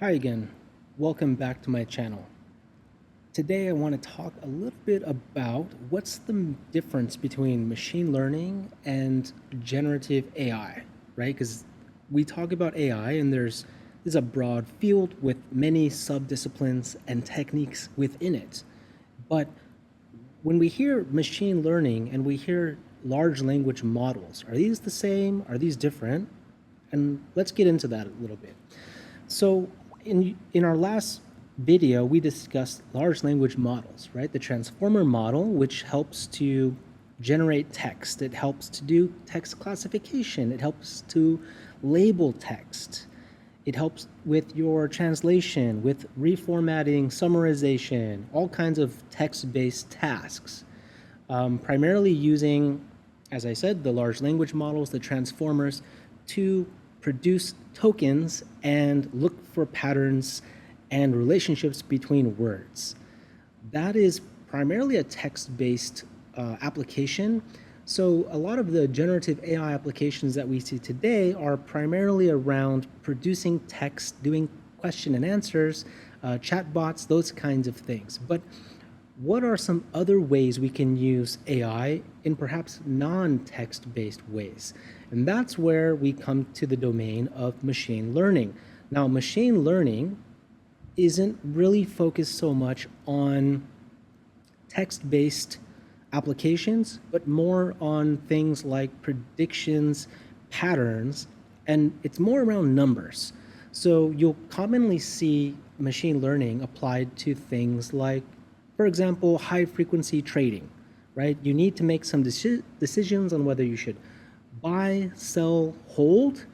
Hi again, welcome back to my channel. Today I want to talk a little bit about what's the difference between machine learning and generative AI, right? Because we talk about AI and there's a broad field with many subdisciplines and techniques within it. But when we hear machine learning and we hear large language models, are these the same? Are these different? And let's get into that a little bit. So in our last video, we discussed large language models, right? The transformer model, which helps to generate text. It helps to do text classification. It helps to label text. It helps with your translation, with reformatting, summarization, all kinds of text-based tasks. Primarily using, as I said, the large language models, the transformers, to produce tokens and look for patterns and relationships between words. That is primarily a text-based application. So a lot of the generative AI applications that we see today are primarily around producing text, doing question and answers, chatbots, those kinds of things. But what are some other ways we can use AI in perhaps non-text-based ways? And that's where we come to the domain of machine learning. Now, machine learning isn't really focused so much on text-based applications, but more on things like predictions, patterns, and it's more around numbers. So you'll commonly see machine learning applied to things like, for example, high-frequency trading, right? You need to make some decisions on whether you should buy, sell, hold.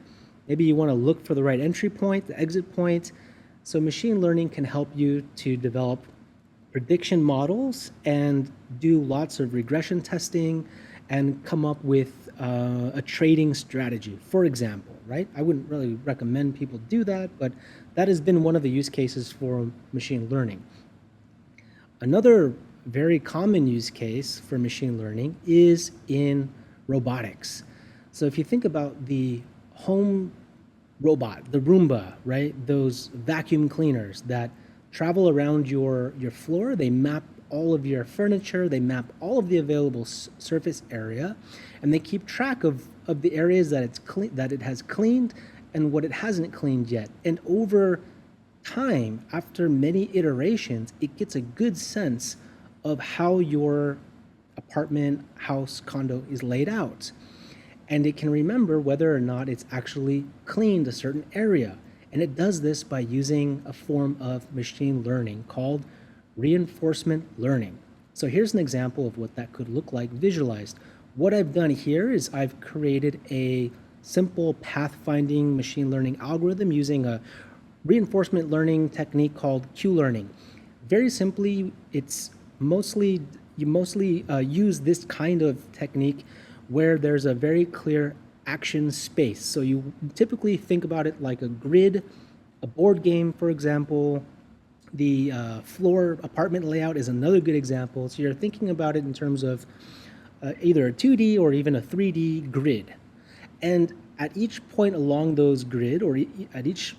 Maybe you want to look for the right entry point, the exit point. So machine learning can help you to develop prediction models and do lots of regression testing and come up with a trading strategy, for example, right? I wouldn't really recommend people do that, but that has been one of the use cases for machine learning. Another very common use case for machine learning is in robotics. So if you think about the home robot, the Roomba, right? Those vacuum cleaners that travel around your floor, they map all of your furniture, they map all of the available surface area, and they keep track of the areas that it has cleaned and what it hasn't cleaned yet. And over time, after many iterations, it gets a good sense of how your apartment, house, condo is laid out. And it can remember whether or not it's actually cleaned a certain area. And it does this by using a form of machine learning called reinforcement learning. So here's an example of what that could look like visualized. What I've done here is I've created a simple pathfinding machine learning algorithm using a reinforcement learning technique called Q-learning. Very simply, you mostly use this kind of technique where there's a very clear action space. So you typically think about it like a grid, a board game, for example. The floor apartment layout is another good example. So you're thinking about it in terms of either a 2D or even a 3D grid. And at each point along those grid, or at each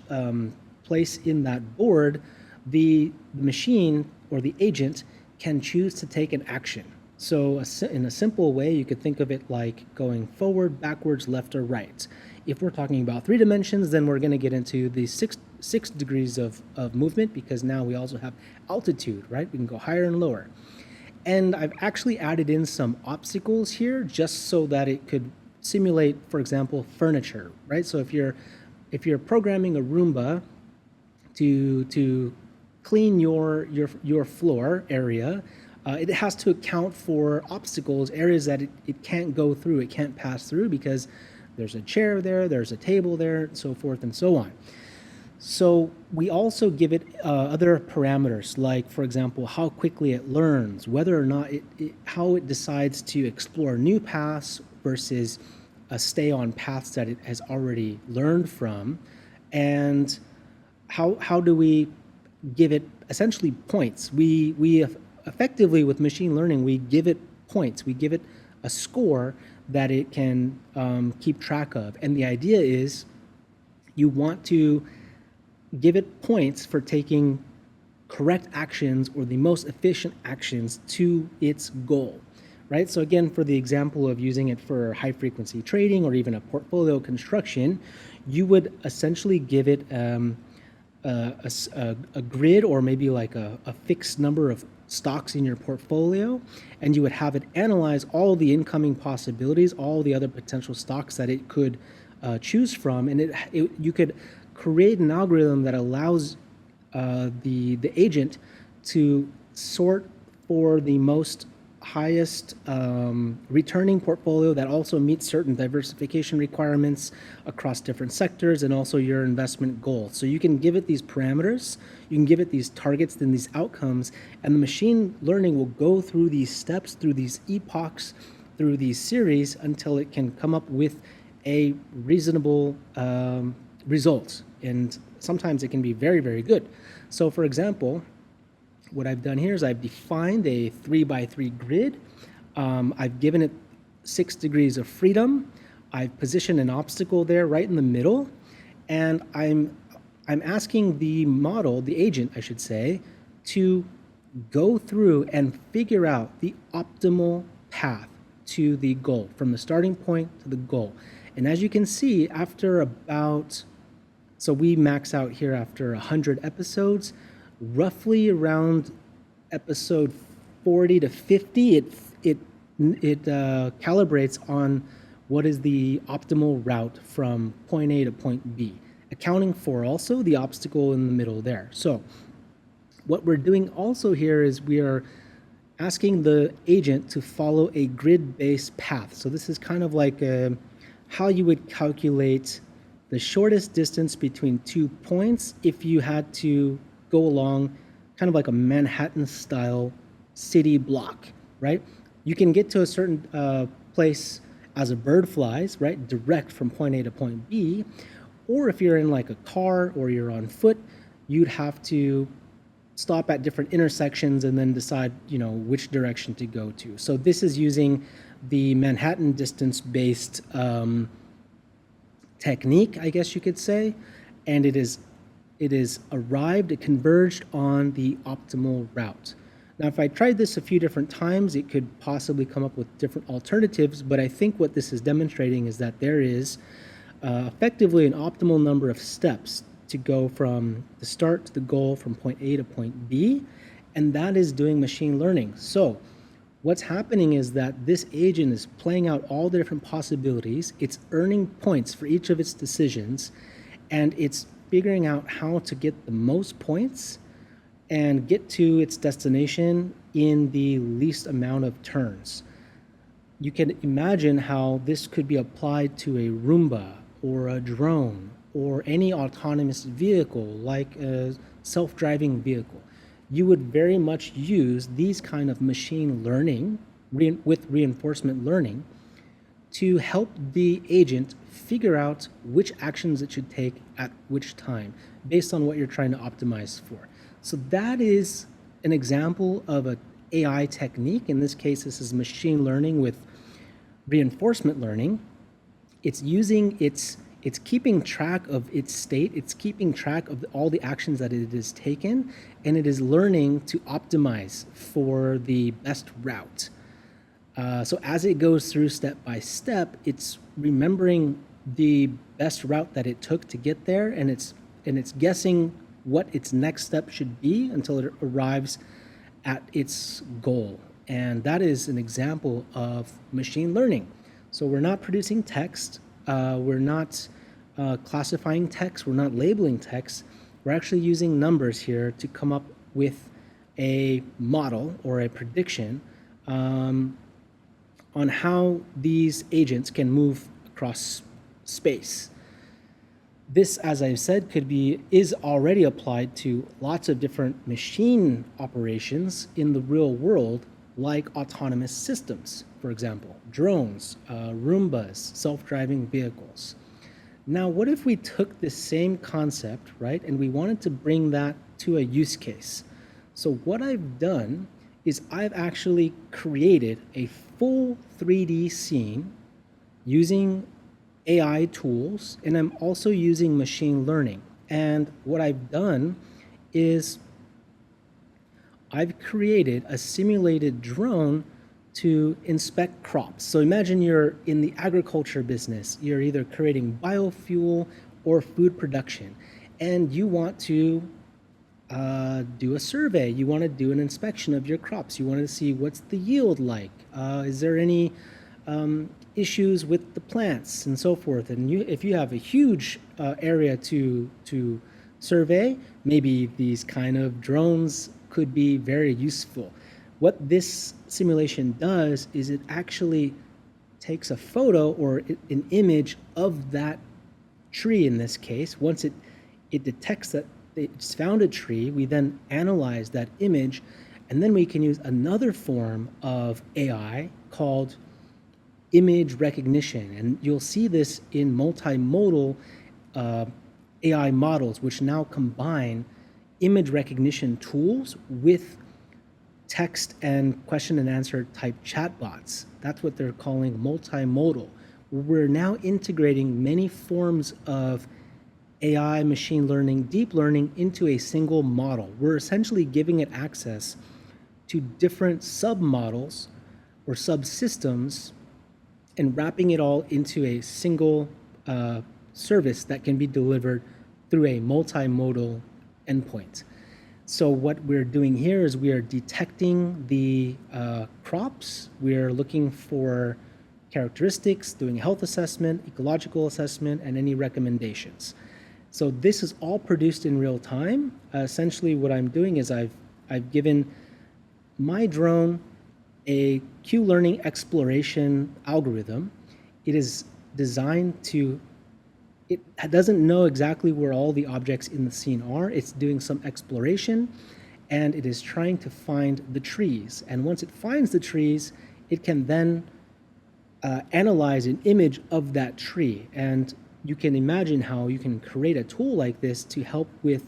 place in that board, the machine or the agent can choose to take an action. So in a simple way, you could think of it like going forward, backwards, left, or right. If we're talking about 3 dimensions, then we're going to get into the six degrees of movement, because now we also have altitude, right? We can go higher and lower. And I've actually added in some obstacles here just so that it could simulate, for example, furniture, right? So if you're programming a Roomba to clean your floor area, it has to account for obstacles, areas that it can't go through, it can't pass through, because there's a chair there, there's a table there, so forth and so on. So we also give it other parameters, like, for example, how quickly it learns, whether or not how it decides to explore new paths versus stay on paths that it has already learned from, and how do we give it essentially points. We effectively, with machine learning, we give it points. We give it a score that it can keep track of. And the idea is you want to give it points for taking correct actions or the most efficient actions to its goal, right? So again, for the example of using it for high frequency trading or even a portfolio construction, you would essentially give it a grid or maybe like a fixed number of stocks in your portfolio, and you would have it analyze all the incoming possibilities, all the other potential stocks that it could choose from, and you could create an algorithm that allows the agent to sort for the most highest returning portfolio that also meets certain diversification requirements across different sectors and also your investment goals. So you can give it these parameters, you can give it these targets, then these outcomes, and the machine learning will go through these steps, through these epochs, through these series until it can come up with a reasonable result. And sometimes it can be very, very good. So for example, what I've done here is I've defined a 3x3 grid. I've given it 6 degrees of freedom. I've positioned an obstacle there right in the middle. And I'm asking the model, the agent, I should say, to go through and figure out the optimal path to the goal, from the starting point to the goal. And as you can see, after about, so we max out here after 100 episodes, roughly around episode 40 to 50, it calibrates on what is the optimal route from point A to point B, accounting for also the obstacle in the middle there. So what we're doing also here is we are asking the agent to follow a grid-based path. So this is kind of like how you would calculate the shortest distance between 2 points if you had to go along kind of like a Manhattan-style city block, right? You can get to a certain place as a bird flies, right, direct from point A to point B, or if you're in like a car or you're on foot, you'd have to stop at different intersections and then decide, which direction to go to. So this is using the Manhattan distance-based technique, I guess you could say, and it is arrived, it converged on the optimal route. Now, if I tried this a few different times, it could possibly come up with different alternatives, but I think what this is demonstrating is that there is effectively an optimal number of steps to go from the start to the goal from point A to point B, and that is doing machine learning. So what's happening is that this agent is playing out all the different possibilities, it's earning points for each of its decisions, and it's figuring out how to get the most points and get to its destination in the least amount of turns. You can imagine how this could be applied to a Roomba or a drone or any autonomous vehicle like a self-driving vehicle. You would very much use these kind of machine learning with reinforcement learning to help the agent figure out which actions it should take at which time based on what you're trying to optimize for. So that is an example of an AI technique. In this case, this is machine learning with reinforcement learning. It's keeping track of its state, it's keeping track of all the actions that it has taken, and it is learning to optimize for the best route. So as it goes through step by step, it's remembering the best route that it took to get there, and it's guessing what its next step should be until it arrives at its goal. And that is an example of machine learning. So we're not producing text, we're not classifying text, we're not labeling text. We're actually using numbers here to come up with a model or a prediction on how these agents can move across space. This, as I've said, is already applied to lots of different machine operations in the real world, like autonomous systems, for example, drones, Roombas, self-driving vehicles. Now, what if we took this same concept, right, and we wanted to bring that to a use case? So what I've done is I've actually created a full 3D scene using AI tools, and I'm also using machine learning. And what I've done is I've created a simulated drone to inspect crops. So imagine you're in the agriculture business. You're either creating biofuel or food production, and you want to do a survey. You want to do an inspection of your crops. You want to see what's the yield like. Is there any issues with the plants and so forth? And if you have a huge area to survey, maybe these kind of drones could be very useful. What this simulation does is it actually takes a photo or an image of that tree in this case. Once it detects that it's found a tree, we then analyze that image, and then we can use another form of AI called image recognition. And you'll see this in multimodal AI models, which now combine image recognition tools with text and question and answer type chatbots. That's what they're calling multimodal. We're now integrating many forms of AI, machine learning, deep learning into a single model. We're essentially giving it access to different submodels or subsystems and wrapping it all into a single service that can be delivered through a multimodal endpoint. So what we're doing here is we are detecting the crops. We're looking for characteristics, doing health assessment, ecological assessment, and any recommendations. So this is all produced in real time. Essentially what I'm doing is I've given my drone a Q-learning exploration algorithm. It is designed to, it doesn't know exactly where all the objects in the scene are. It's doing some exploration, and it is trying to find the trees. And once it finds the trees, it can then analyze an image of that tree. And you can imagine how you can create a tool like this to help with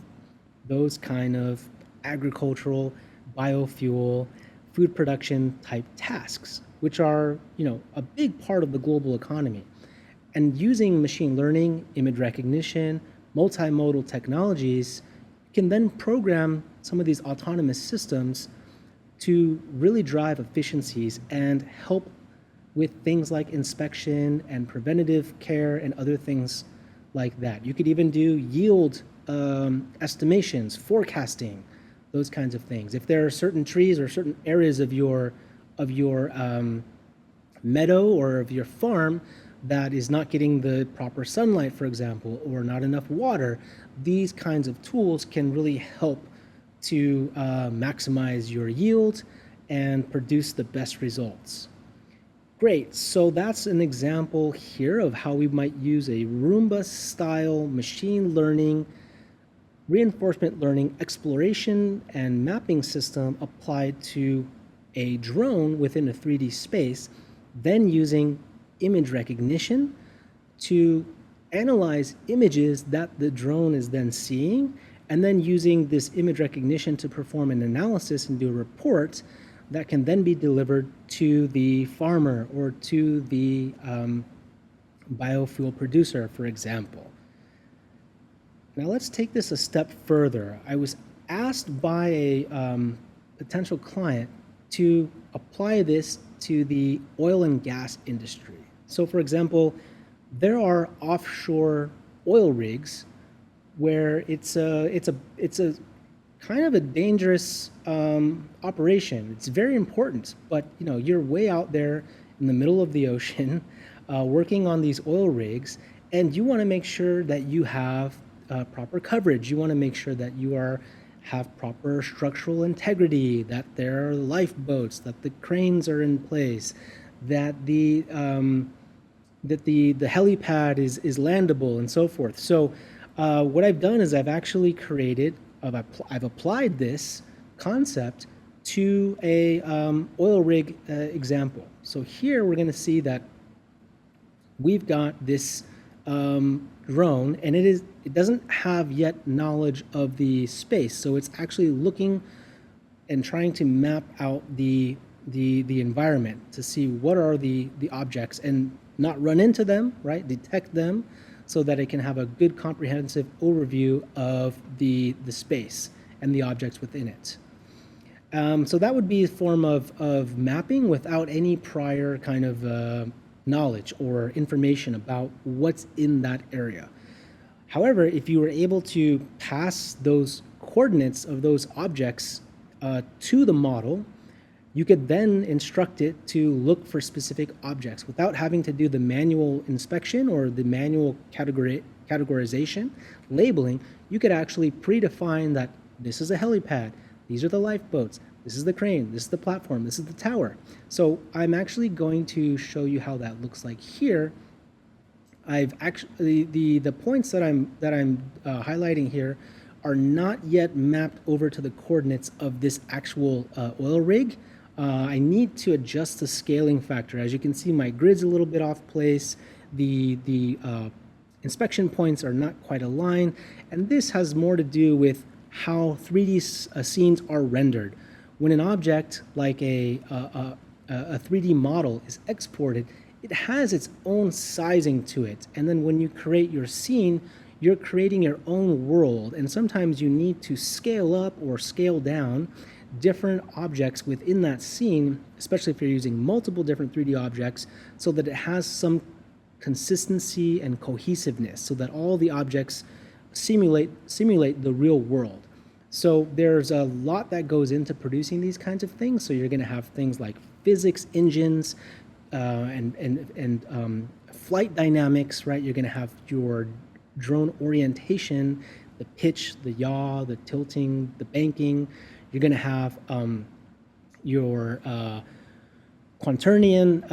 those kind of agricultural, biofuel, food production type tasks, which are, a big part of the global economy. And using machine learning, image recognition, multimodal technologies, can then program some of these autonomous systems to really drive efficiencies and help with things like inspection and preventative care and other things like that. You could even do yield estimations, forecasting, those kinds of things. If there are certain trees or certain areas of your meadow or of your farm that is not getting the proper sunlight, for example, or not enough water, these kinds of tools can really help to maximize your yield and produce the best results. Great, so that's an example here of how we might use a Roomba-style machine learning, reinforcement learning exploration and mapping system applied to a drone within a 3D space, then using image recognition to analyze images that the drone is then seeing, and then using this image recognition to perform an analysis and do a report that can then be delivered to the farmer or to the biofuel producer, for example. Now let's take this a step further. I was asked by a potential client to apply this to the oil and gas industry. So for example, there are offshore oil rigs where it's a kind of a dangerous operation. It's very important, but you're way out there in the middle of the ocean working on these oil rigs, and you want to make sure that you have proper coverage. You want to make sure that you have proper structural integrity, that there are lifeboats, that the cranes are in place, that the helipad is landable, and so forth. So what I've done is I've actually I've applied this concept to a oil rig example. So here we're going to see that we've got this drone, and it doesn't have yet knowledge of the space. So it's actually looking and trying to map out the environment to see what are the objects and not run into them, right? Detect them so that it can have a good comprehensive overview of the space and the objects within it. So that would be a form of mapping without any prior kind of knowledge or information about what's in that area. However, if you were able to pass those coordinates of those objects to the model, you could then instruct it to look for specific objects without having to do the manual inspection or the manual categorization, labeling. You could actually predefine that this is a helipad, these are the lifeboats, this is the crane, this is the platform, this is the tower. So I'm actually going to show you how that looks like here. I've actually, the points that I'm highlighting here are not yet mapped over to the coordinates of this actual oil rig. I need to adjust the scaling factor. As you can see, my grid's a little bit off place. The inspection points are not quite aligned, and this has more to do with how 3D scenes are rendered. When an object like a 3D model is exported, it has its own sizing to it. And then when you create your scene, you're creating your own world. And sometimes you need to scale up or scale down different objects within that scene, especially if you're using multiple different 3D objects, so that it has some consistency and cohesiveness, so that all the objects simulate the real world. So there's a lot that goes into producing these kinds of things. So you're going to have things like physics engines, and flight dynamics, right? You're going to have your drone orientation, the pitch, the yaw, the tilting, the banking. You're going to have your quaternion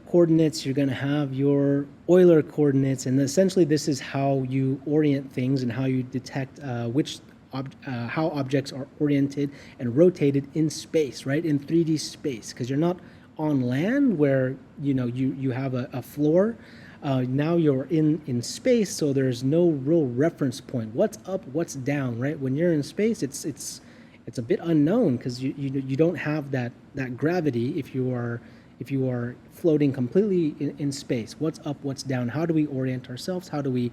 coordinates. You're going to have your Euler coordinates, and essentially this is how you orient things and how you detect how objects are oriented and rotated in space, right? In 3D space, because you're not on land where you have a floor. Now you're in space, so there's no real reference point. What's up, what's down, right? When you're in space, it's a bit unknown because you don't have that gravity if you are floating completely in space. What's up, what's down? How do we orient ourselves? How do we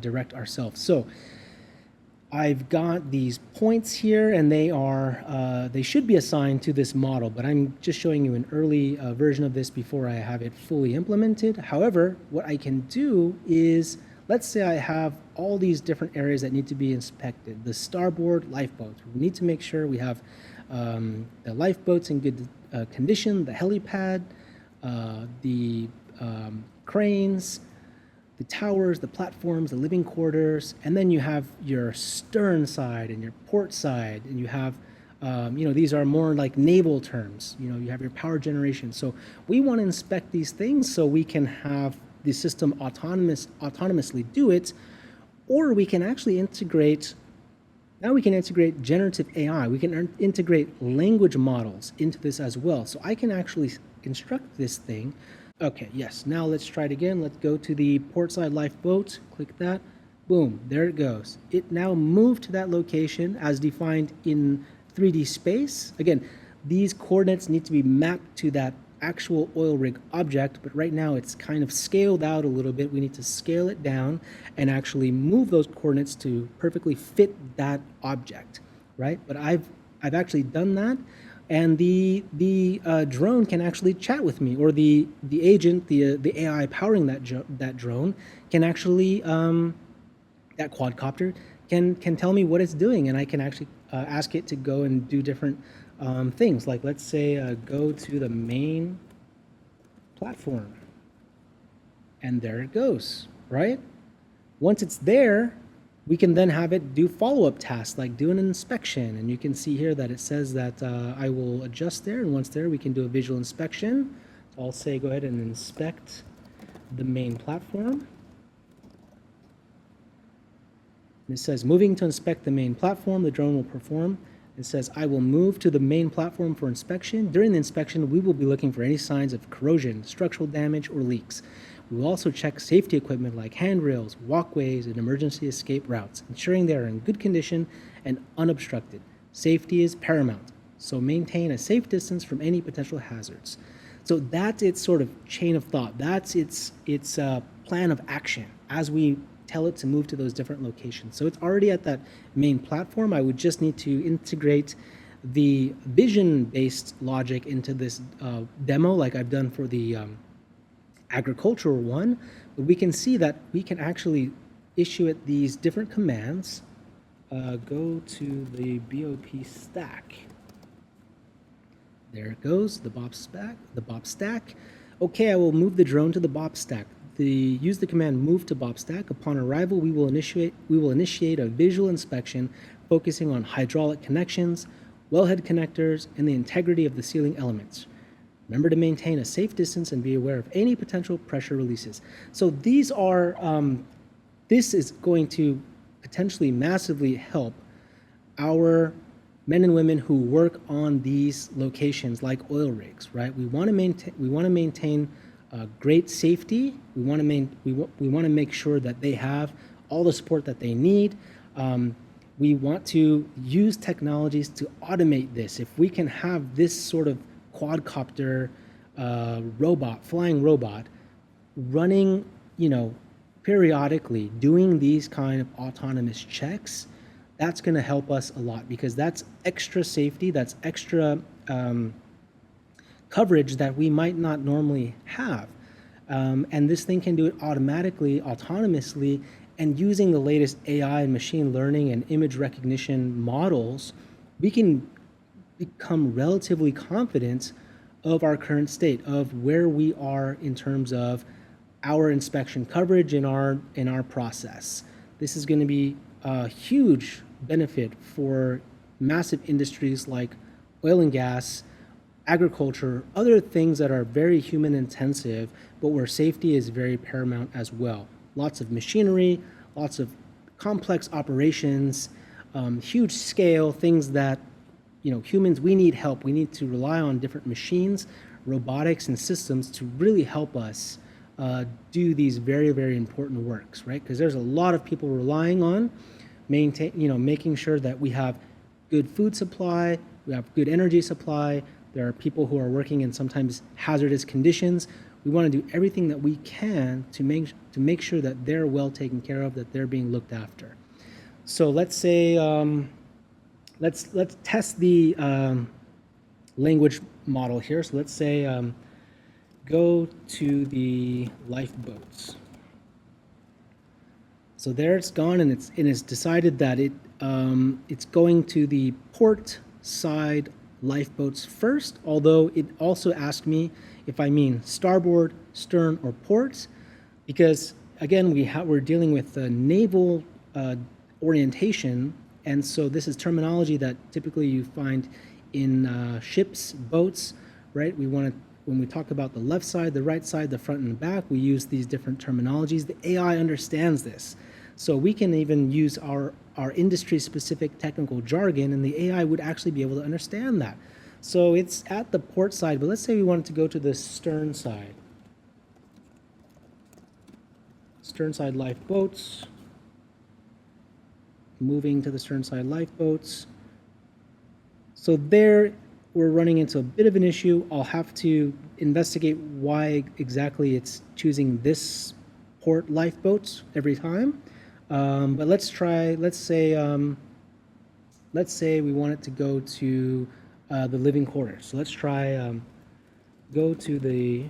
direct ourselves? So I've got these points here, and they should be assigned to this model, but I'm just showing you an early version of this before I have it fully implemented. However, what I can do is, let's say I have all these different areas that need to be inspected. The starboard lifeboats. We need to make sure we have the lifeboats in good condition, the helipad, the cranes, the towers, the platforms, the living quarters, and then you have your stern side and your port side, and you have, these are more like naval terms. You have your power generation. So we want to inspect these things so we can have the system autonomously do it, or we can actually integrate. Now we can integrate generative AI. We can integrate language models into this as well. So I can actually instruct this thing. Okay, yes, now let's try it again. Let's go to the portside lifeboat, click that, boom, there it goes. It now moved to that location as defined in 3D space. Again, these coordinates need to be mapped to that actual oil rig object, but right now it's kind of scaled out a little bit. We need to scale it down and actually move those coordinates to perfectly fit that object, right? But I've actually done that. And the drone can actually chat with me, or the agent, the AI powering that drone can actually, that quadcopter can tell me what it's doing, and I can actually ask it to go and do different things. Like, let's say go to the main platform, and there it goes, right? Once it's there, we can then have it do follow-up tasks like do an inspection, and you can see here that it says that I will adjust there, and once there we can do a visual inspection. So I'll say go ahead and inspect the main platform. And it says moving to inspect the main platform, the drone will perform. It says I will move to the main platform for inspection. During the inspection, we will be looking for any signs of corrosion, structural damage, or leaks. We will also check safety equipment like handrails, walkways, and emergency escape routes, ensuring they are in good condition and unobstructed. Safety is paramount, so maintain a safe distance from any potential hazards. So that's its sort of chain of thought. That's its plan of action as we tell it to move to those different locations. So it's already at that main platform. I would just need to integrate the vision-based logic into this demo, like I've done for the agricultural one. But we can see that we can actually issue it these different commands. Go to the BOP stack. There it goes, the BOP stack. Okay, I will move the drone to the BOP stack. Use the command move to BOP stack. Upon arrival, we will initiate a visual inspection focusing on hydraulic connections, wellhead connectors, and the integrity of the sealing elements. Remember to maintain a safe distance and be aware of any potential pressure releases. So these are, this is going to potentially massively help our men and women who work on these locations like oil rigs, right? We want to maintain great safety. We want to make sure that they have all the support that they need. We want to use technologies to automate this. If we can have this sort of quadcopter flying robot, running, periodically doing these kind of autonomous checks, that's going to help us a lot, because that's extra safety, that's extra coverage that we might not normally have. And this thing can do it automatically, autonomously, and using the latest AI and machine learning and image recognition models, we can become relatively confident of our current state, of where we are in terms of our inspection coverage in our process. This is going to be a huge benefit for massive industries like oil and gas, agriculture, other things that are very human intensive, but where safety is very paramount as well. Lots of machinery, lots of complex operations, huge scale, things that, humans, we need help. We need to rely on different machines, robotics, and systems to really help us do these very, very important works, right? Because there's a lot of people relying on making sure that we have good food supply, we have good energy supply. There are people who are working in sometimes hazardous conditions. We want to do everything that we can to make sure that they're well taken care of, that they're being looked after. So let's say let's test the language model here. So let's say go to the lifeboats. So there it's gone, and it's decided that it's going to the port side lifeboats first, although it also asked me if I mean starboard, stern, or port, because again we're dealing with naval orientation, and so this is terminology that typically you find in ships, boats, right? When we talk about the left side, the right side, the front and the back, we use these different terminologies. The AI understands this. So we can even use our industry-specific technical jargon, and the AI would actually be able to understand that. So it's at the port side, but let's say we wanted to go to the stern side. Stern side lifeboats. Moving to the stern side lifeboats. So there we're running into a bit of an issue. I'll have to investigate why exactly it's choosing this port lifeboats every time. But let's say we want it to go to the living quarters. So let's try go to the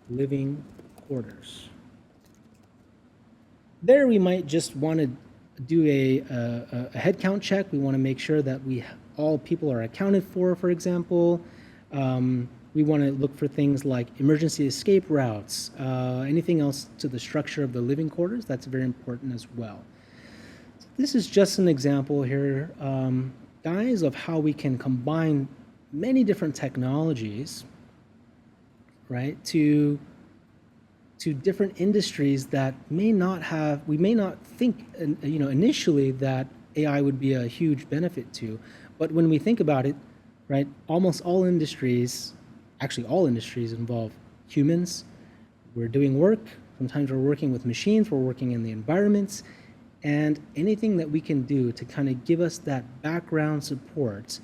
living quarters. There we might just want to do a head count check. We want to make sure that all people are accounted for example. We want to look for things like emergency escape routes, anything else to the structure of the living quarters. That's very important as well. So this is just an example here, guys, of how we can combine many different technologies, right, to different industries that we may not think, initially that AI would be a huge benefit to. But when we think about it, right, almost all industries, actually all industries involve humans. We're doing work. Sometimes we're working with machines. We're working in the environments. And anything that we can do to kind of give us that background support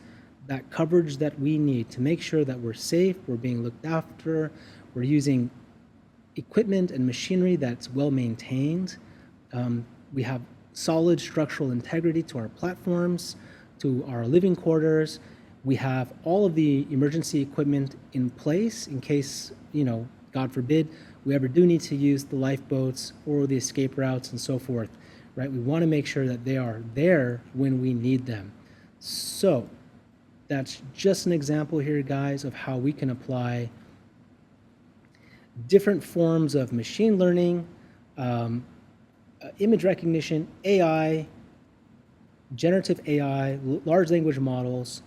that coverage that we need to make sure that we're safe, we're being looked after, we're using equipment and machinery that's well maintained. We have solid structural integrity to our platforms, to our living quarters. We have all of the emergency equipment in place in case, God forbid, we ever do need to use the lifeboats or the escape routes and so forth, right? We want to make sure that they are there when we need them. So that's just an example here, guys, of how we can apply different forms of machine learning, image recognition, AI, generative AI, large language models,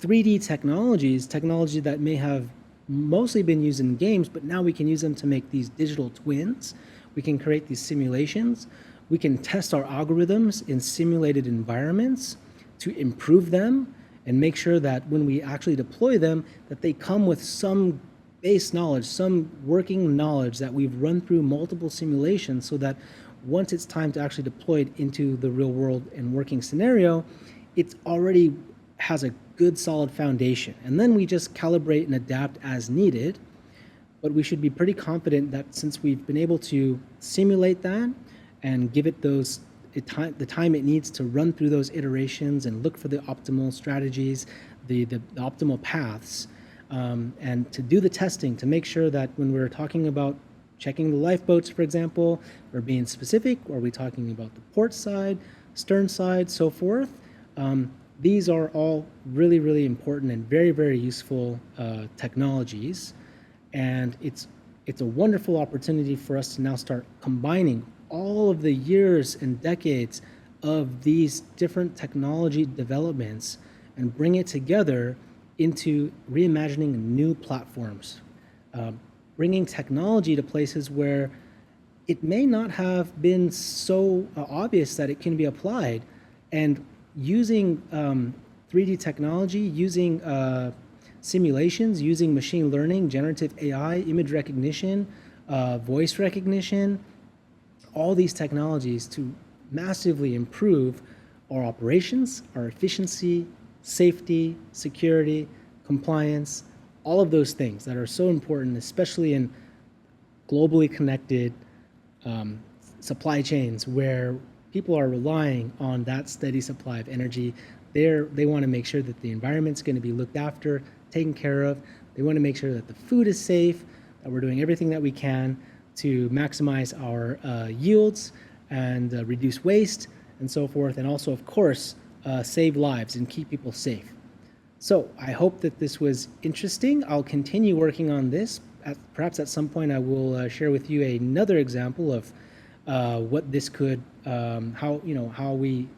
3D technologies, technology that may have mostly been used in games, but now we can use them to make these digital twins. We can create these simulations. We can test our algorithms in simulated environments to improve them and make sure that when we actually deploy them, that they come with some base knowledge, some working knowledge that we've run through multiple simulations so that once it's time to actually deploy it into the real world and working scenario, it already has a good solid foundation. And then we just calibrate and adapt as needed. But we should be pretty confident that since we've been able to simulate that and give it the time it needs to run through those iterations and look for the optimal strategies, the optimal paths, and to do the testing to make sure that when we're talking about checking the lifeboats, for example, we're being specific. Are we talking about the port side, stern side, so forth? These are all really, really important and very, very useful technologies. And it's a wonderful opportunity for us to now start combining all of the years and decades of these different technology developments and bring it together into reimagining new platforms, bringing technology to places where it may not have been so obvious that it can be applied, and using 3D technology, using simulations, using machine learning, generative AI, image recognition, voice recognition, all these technologies to massively improve our operations, our efficiency, safety, security, compliance, all of those things that are so important, especially in globally connected supply chains where people are relying on that steady supply of energy. They want to make sure that the environment's going to be looked after, taken care of. They want to make sure that the food is safe, that we're doing everything that we can to maximize our yields and reduce waste and so forth, and also, of course, save lives and keep people safe. So I hope that this was interesting. I'll continue working on this. Perhaps at some point I will share with you another example of what this could, how we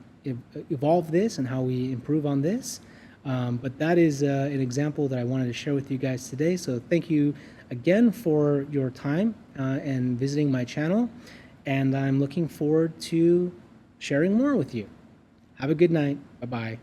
evolve this and how we improve on this. But that is an example that I wanted to share with you guys today. So thank you again for your time and visiting my channel. And I'm looking forward to sharing more with you. Have a good night. Bye-bye.